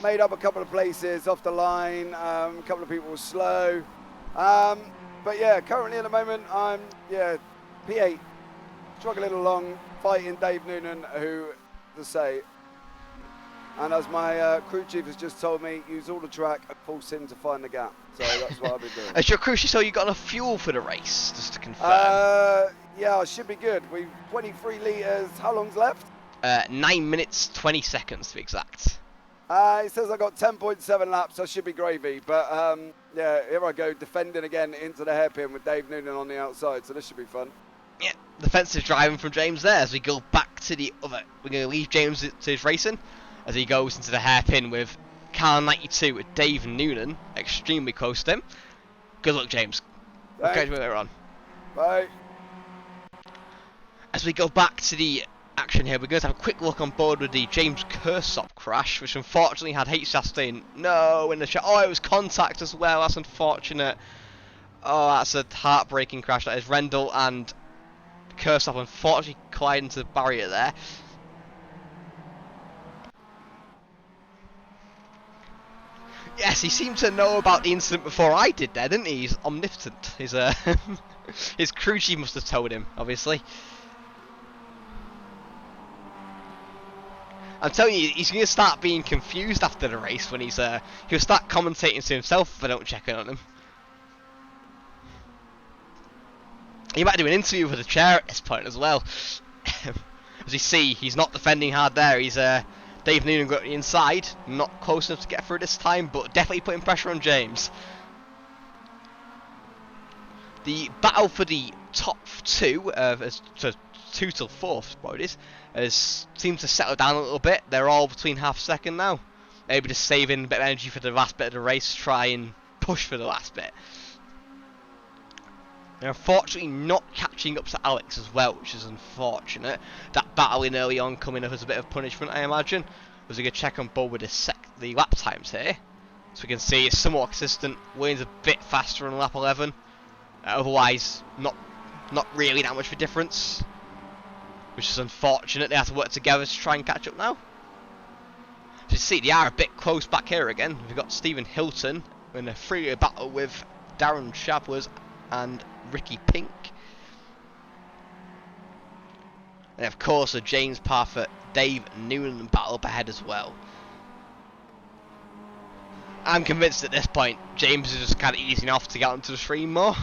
Made up a couple of places off the line. A couple of people were slow. But yeah, currently at the moment, I'm P8, struggling along, fighting Dave Noonan, who to say. And as my crew chief has just told me, use all the track and force him to find the gap. So that's what I've been doing. As your crew chief, so you got enough fuel for the race, just to confirm? Yeah, I should be good. We've 23 litres. How long's left? 9 minutes 20 seconds to be exact. It says I got 10.7 laps. So I should be gravy. But yeah, here I go defending again into the hairpin with Dave Noonan on the outside. So this should be fun. Yeah, defensive driving from James there as we go back to the other. We're going to leave James to his racing as he goes into the hairpin with car 92 with Dave Noonan extremely close to him. Good luck, James. Thanks. Okay, later on. Bye. As we go back to the action here, we're going to have a quick look on board with the James Kersop crash, which unfortunately had HSAS saying no in the chat. Oh, it was contact as well. That's unfortunate. Oh, that's a heartbreaking crash. That is. Rendell and Kersop unfortunately collided into the barrier there. Yes, he seemed to know about the incident before I did there, didn't he? He's omnipotent. His crew chief must have told him, obviously. I'm telling you, he's going to start being confused after the race when he'll start commentating to himself if I don't check in on him. He might do an interview with the chair at this point as well. As you see, he's not defending hard there. He's Dave Noonan got the inside, not close enough to get through this time, but definitely putting pressure on James. The battle for the top two, so 2 till 4th, what it is, has seemed to settle down a little bit. They're all between half a second now. Maybe just saving a bit of energy for the last bit of the race, try and push for the last bit. They're unfortunately not catching up to Alex as well, which is unfortunate. That battling early on coming up as a bit of punishment, I imagine. As we can check on board with the lap times here. So we can see it's somewhat consistent. Wayne's a bit faster on lap 11. Otherwise, not really that much of a difference. Which is unfortunate. They have to work together to try and catch up now. So you see, they are a bit close back here again. We've got Stephen Hilton in a 3-way battle with Darren Shabler's and Ricky Pink. And of course a James Parfit, Dave Noonan battle up ahead as well. I'm convinced at this point James is just kind of easing off to get onto the stream more.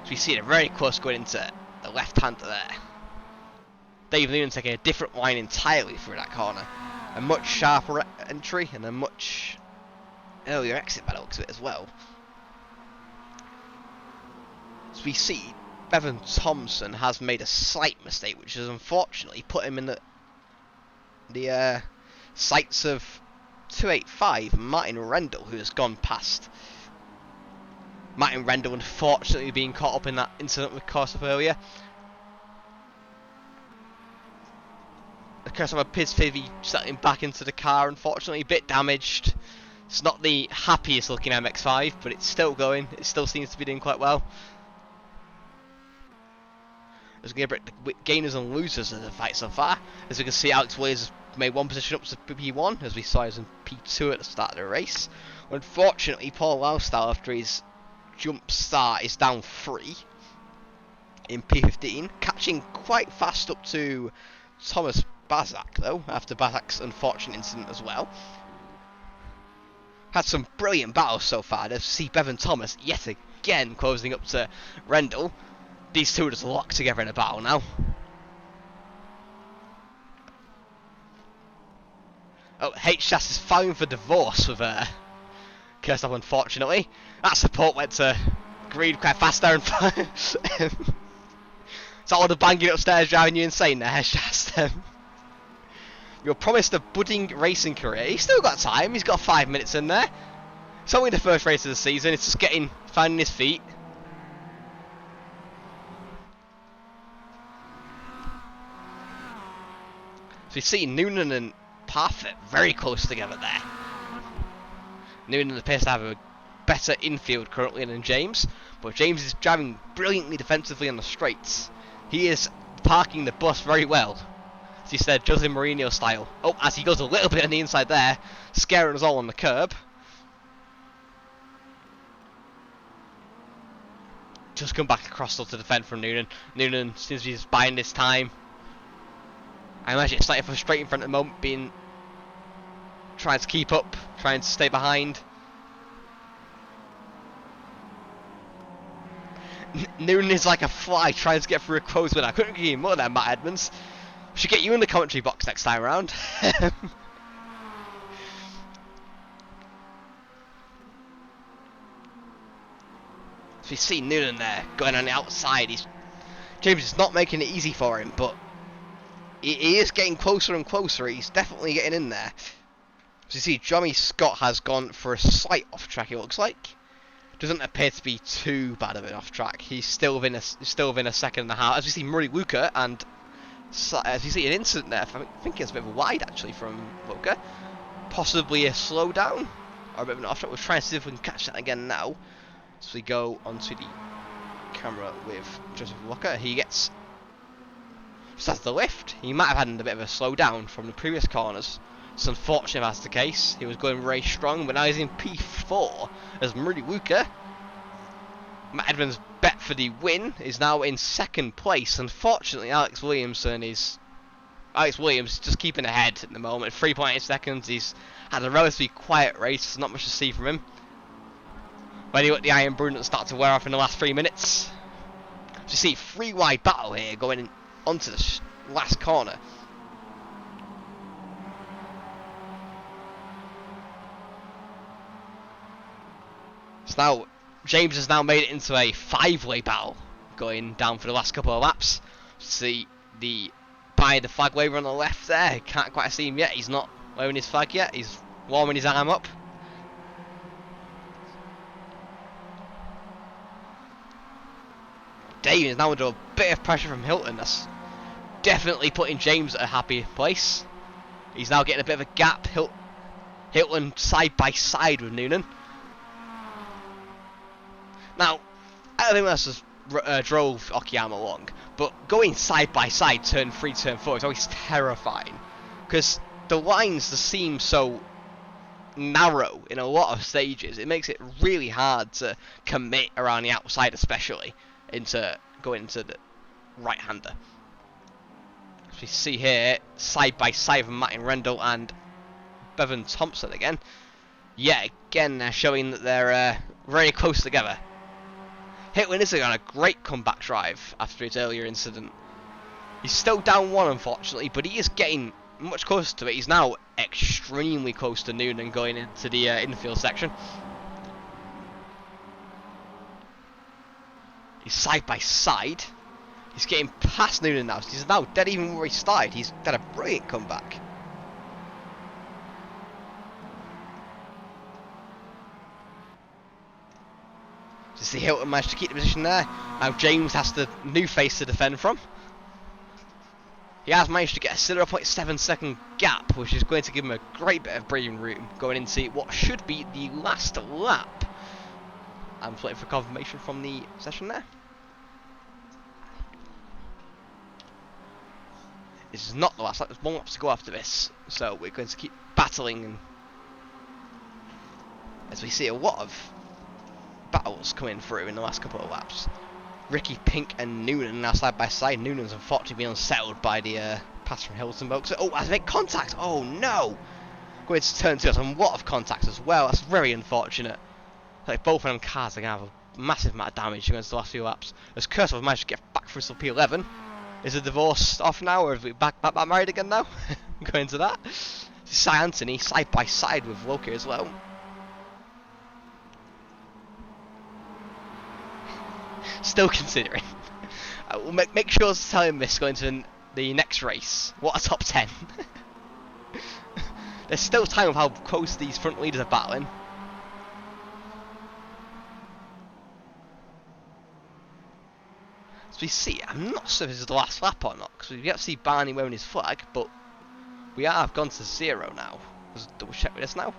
So we see it very close going into the left-hander there. Dave Noonan taking a different line entirely through that corner. A much sharper entry and a much earlier exit by the looks of it as well. So we see Bevan Thompson has made a slight mistake, which has unfortunately put him in the sights of 285 Martin Rendell, who has gone past. Martin Rendell unfortunately being caught up in that incident with Korsop earlier. Kersop appears to be settling back into the car, unfortunately a bit damaged. It's not the happiest looking MX5, but it's still going. It still seems to be doing quite well. As we get the gainers and losers of the fight so far. As we can see, Alex Williams has made one position up to P1, as we saw he was in P2 at the start of the race. Unfortunately, Paul Laustyle, after his jump start, is down 3 in P15, catching quite fast up to Thomas Bazak though, after Bazak's unfortunate incident as well. Had some brilliant battles so far. To see Bevan Thomas yet again closing up to Rendell. These two are just locked together in a battle now. Oh, HSAS is filing for divorce with Kersop, unfortunately. That support went to Greed quite fast there. Is that all the banging upstairs driving you insane there, HSAS? You're promised a budding racing career. He's still got time. He's got 5 minutes in there. It's only the first race of the season. It's just finding his feet. So you see Noonan and Parfit very close together there. Noonan appears to have a better infield currently than James, but James is driving brilliantly defensively on the straights. He is parking the bus very well, as he said, Jose Mourinho style. Oh, as he goes a little bit on the inside there, scaring us all on the curb. Just come back across to defend from Noonan. Noonan seems to be buying this time. I imagine it's slightly frustrating for him at the moment, trying to keep up, trying to stay behind. Noonan is like a fly trying to get through a closed window. I couldn't give you more there, Matt Edmonds. Should get you in the commentary box next time around. So you see Noonan there going on the outside. James is not making it easy for him, but he is getting closer and closer. He's definitely getting in there. So you see Johnny Scott has gone for a slight off track, it looks like. Doesn't appear to be too bad of an off track. He's still within a second and a half. As we see Murray Luca, and as you see an incident there, I think it's a bit of a wide actually from Luca. Possibly a slowdown or a bit of an off track. We'll try and see if we can catch that again now. So we go onto the camera with Joseph Walker. He gets just has the lift. He might have had a bit of a slowdown from the previous corners. It's unfortunate if that's the case. He was going very strong, but now he's in P4 as Murray Luca. Matt Edmonds' bet for the win is now in second place. Unfortunately, Alex Williams is just keeping ahead at the moment. 3.8 seconds. He's had a relatively quiet race. Not much to see from him. When you let the Iron Bruin start to wear off in the last 3 minutes. So you see 3 wide battle here going onto the last corner. So now James has now made it into a 5-way battle going down for the last couple of laps. See the flag waver on the left there. Can't quite see him yet. He's not waving his flag yet. He's warming his arm up. Dave is now under a bit of pressure from Hilton. That's definitely putting James at a happy place. He's now getting a bit of a gap. Hilton side by side with Noonan. Now, I don't think that's just drove Okayama along, but going side by side, turn 3, turn 4 is always terrifying, because the lines just seem so narrow in a lot of stages. It makes it really hard to commit around the outside, especially into going into the right-hander. As we see here, side by side from Martin Rendell and Bevan Thompson again. Yeah, again they're showing that they're very close together. Hitwin is on a great comeback drive after his earlier incident. He's still down 1 unfortunately, but he is getting much closer to it. He's now extremely close to Noonan going into the infield section. He's side by side. He's getting past Noonan now. So he's now dead even where he started. He's done a brilliant comeback. To see Hilton managed to keep the position there. Now James has the new face to defend from. He has managed to get a 0.7 second gap, which is going to give him a great bit of breathing room going into what should be the last lap. I'm waiting for confirmation from the session there. This is not the last lap, there's 1 lap to go after this. So we're going to keep battling, and as we see a lot of battles coming through in the last couple of laps. Ricky Pink and Noonan now side by side. Noonan's unfortunately been unsettled by the pass from Hilton Box. Oh, has made contact! Oh no! Going to turn 2, that's a lot of contacts as well. That's very unfortunate. Like both of them cars are going to have a massive amount of damage against the last few laps. As Kursov managed to get back through to P11. Is the divorce off now, or are we back married again now? Going to that. Cy Anthony side by side with Loki as well. Still considering. We'll make sure to tell him this going to the next race. What a top 10. There's still time of how close these front leaders are battling. As we see, I'm not sure if this is the last lap or not, because we get to see Barney wearing his flag, but We have gone to 0 now. Let's double check with this now.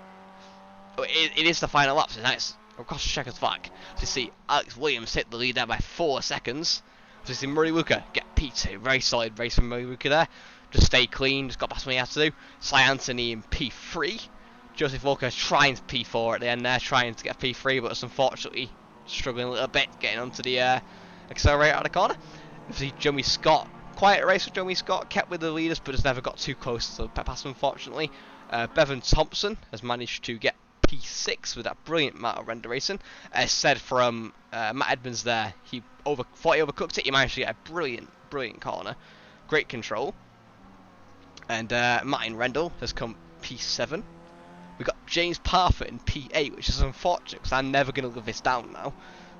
Oh, it is the final lap, so nice. Across the checker's flag. So you see Alex Williams hit the lead there by 4 seconds. So you see Murray Luca get P2. Very solid race from Murray Luca there. Just stay clean, just got past what he had to do. Cy Anthony in P3. Joseph Walker trying to P4 at the end there, trying to get P3, but it's unfortunately struggling a little bit getting onto the accelerator out of the corner. You see Joey Scott, quiet race with Joey Scott, kept with the leaders, but just never got too close to pass him, unfortunately. Bevan Thompson has managed to get P6 with that brilliant Matt render racing. As said from Matt Edmonds there, thought he overcooked it. He managed to get a brilliant corner, great control. And Martin Rendell has come P7. We've got James Parfit in P8, which is unfortunate because I'm never going to live this down now.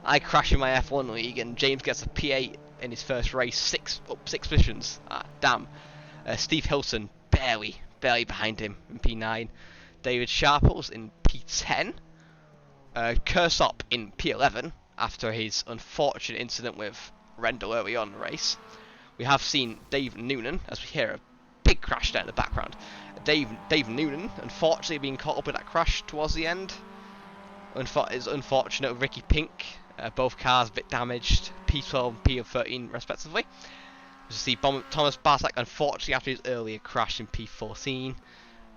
I crash in my F1 league and James gets a P8 in his first race, six positions. Damn. Steve Hilton barely behind him in P9. David Sharples in P10. Kersop in P11 after his unfortunate incident with Rendell early on in the race. We have seen Dave Noonan, as we hear a big crash there in the background. Dave Noonan, unfortunately being caught up in that crash towards the end. It's unfortunate with Ricky Pink. Both cars a bit damaged, P12 and P13 respectively. You see Thomas Barsak, unfortunately after his earlier crash in P14.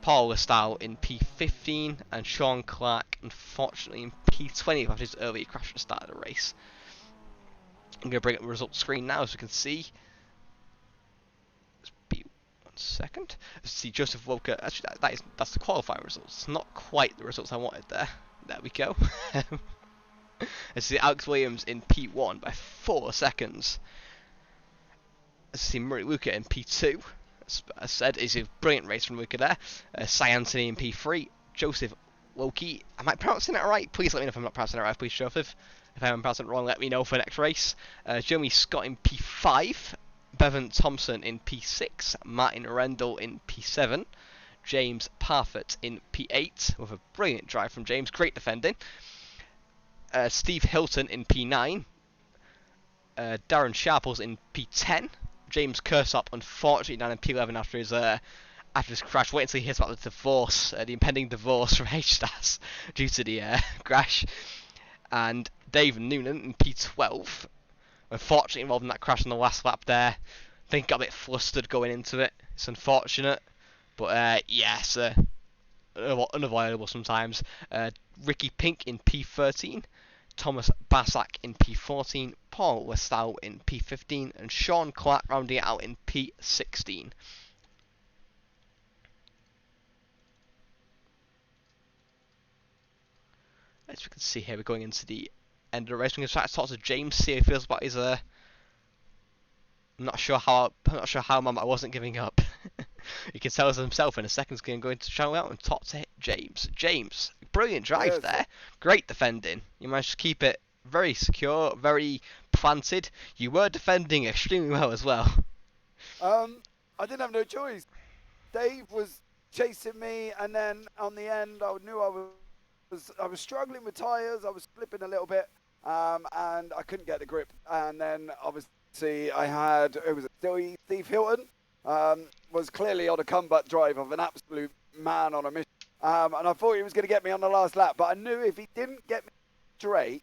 Paul Lestau in P15 and Sean Clark unfortunately in P20 after his earlier crash at the start of the race. I'm going to bring up the results screen now so we can see. Let's be 1 second. Let's see Joseph Walker. Actually, that's the qualifying results. Not quite the results I wanted there. There we go. Let's see Alex Williams in P1 by 4 seconds. Let's see Murray Luca in P2. As I said, it's a brilliant race from Luca there. Cy Anthony in P3. Joseph Loki. Am I pronouncing that right? Please let me know if I'm not pronouncing it right, please, Joseph. If I'm pronouncing it wrong, let me know for the next race. Jeremy Scott in P5. Bevan Thompson in P6. Martin Rendell in P7. James Parfit in P8 with a brilliant drive from James. Great defending. Steve Hilton in P9. Darren Sharples in P10. James Kersop, unfortunately, down in P11 after his crash. Wait until he hears about the divorce, the impending divorce from H-Stars due to the crash. And Dave Noonan in P12. Unfortunately, involved in that crash in the last lap there. I think got a bit flustered going into it. It's unfortunate, but yes, unavoidable sometimes. Ricky Pink in P13. Thomas Barsak in P14, Paul Lestau in P15, and Sean Clark rounding it out in P16. As we can see here, we're going into the end of the race. We're going to try to talk to James, see how he feels about his. I'm not sure how I wasn't giving up. He can tell us himself in a second. He's going to go into the channel out and talk to James. James, brilliant drive there. Great defending. You managed to keep it very secure, very planted. You were defending extremely well as well. I didn't have no choice. Dave was chasing me, and then on the end, I knew I was struggling with tyres. I was flipping a little bit, and I couldn't get the grip. And then obviously it was Steve Hilton. Was clearly on a comeback drive of an absolute man on a mission. And I thought he was going to get me on the last lap, but I knew if he didn't get me straight,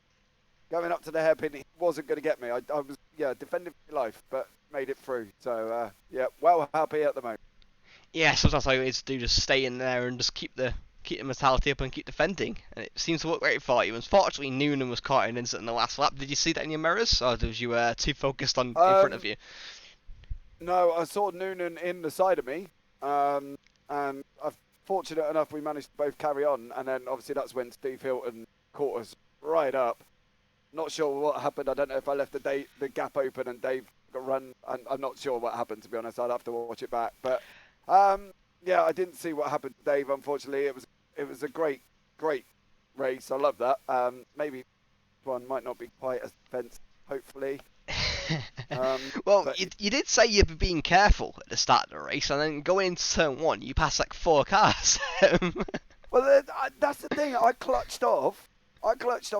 going up to the hairpin, he wasn't going to get me. I was, defending for my life, but made it through. So, well happy at the moment. Yeah, sometimes all you need to do just stay in there and just keep the mentality up and keep defending. And it seems to work great for you. Unfortunately, Noonan was caught in an incident in the last lap. Did you see that in your mirrors, or was you too focused on in front of you? No, I saw Noonan in the side of me, and I'm fortunate enough we managed to both carry on, and then obviously that's when Steve Hilton caught us right up. Not sure what happened. I don't know if I left the gap open and Dave got run. I'm not sure what happened, to be honest. I'd have to watch it back. But I didn't see what happened to Dave, unfortunately. It was a great race. I love that. Maybe one might not be quite as defensive, hopefully. Well, you did say you'd be being careful at the start of the race, and then going into turn 1, you passed like 4 cars. Well, that's the thing. I clutched off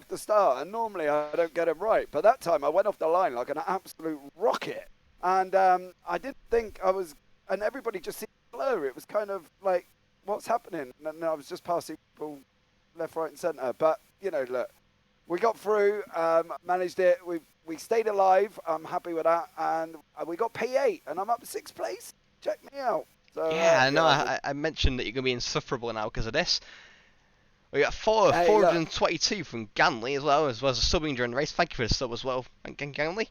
the start, and normally I don't get it right. But that time I went off the line like an absolute rocket, and I didn't think I was. And everybody just seemed blur. It was kind of like, what's happening? And I was just passing people left, right, and centre. But you know, look, we got through, managed it. We stayed alive. I'm happy with that, and we got P8, and I'm up 6th place. Check me out. So, Yeah, I know. yeah, I mentioned that you're going to be insufferable now because of this. We got hey, 422 from Ganley as well as a subbing during the race. Thank you for the sub as well, Ganley.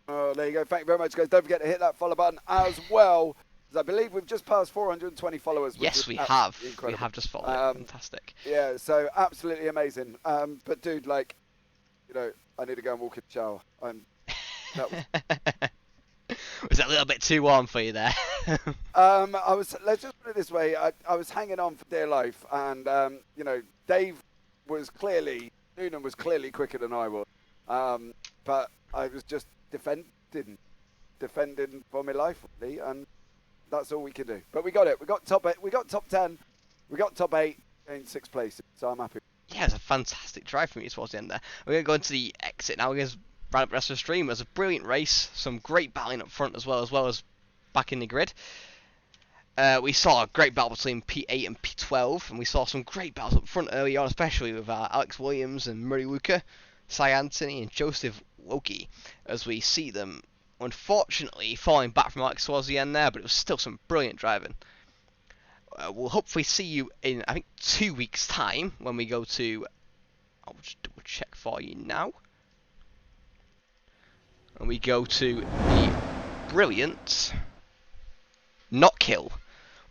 Oh, there you go. Thank you very much, guys. Don't forget to hit that follow button as well. Because I believe we've just passed 420 followers. Yes, we have. Incredible. We have just followed it. Fantastic. Yeah, so absolutely amazing. But dude, like, you know, I need to go and walk in the shower. Was that a little bit too warm for you there? Let's just put it this way. I was hanging on for dear life, and you know, Noonan was clearly quicker than I was. But I was just defending for my life, really, and that's all we can do. But we got it. We got top 8. We got top 10. We got top 8 in 6th place. So I'm happy. Yeah, it's a fantastic drive from you towards the end there. We're going to go into the exit now. We're going to round up the rest of the stream. It was a brilliant race. Some great battling up front as well as back in the grid. We saw a great battle between P8 and P12, and we saw some great battles up front early on, especially with Alex Williams and Murray Luca, Cy Anthony and Joseph Loki, as we see them, unfortunately, falling back from Alex towards the end there, but it was still some brilliant driving. We'll hopefully see you in, I think, 2 weeks' time when we go to... I'll just double check for you now. And we go to the brilliant Knockhill,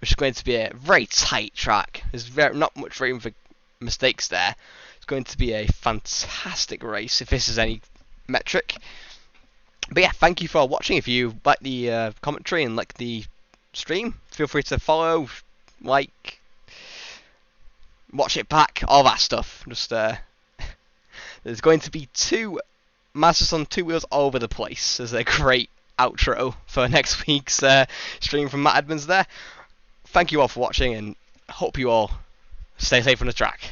which is going to be a very tight track. There's not much room for mistakes there. It's going to be a fantastic race if this is any metric. But yeah, thank you for watching. If you like the commentary and like the stream, feel free to follow, like, watch it back, all that stuff. Just there's going to be 2 Masters on 2 wheels all over the place. There's a great outro for next week's stream from Matt Edmonds there. Thank you all for watching, and hope you all stay safe on the track.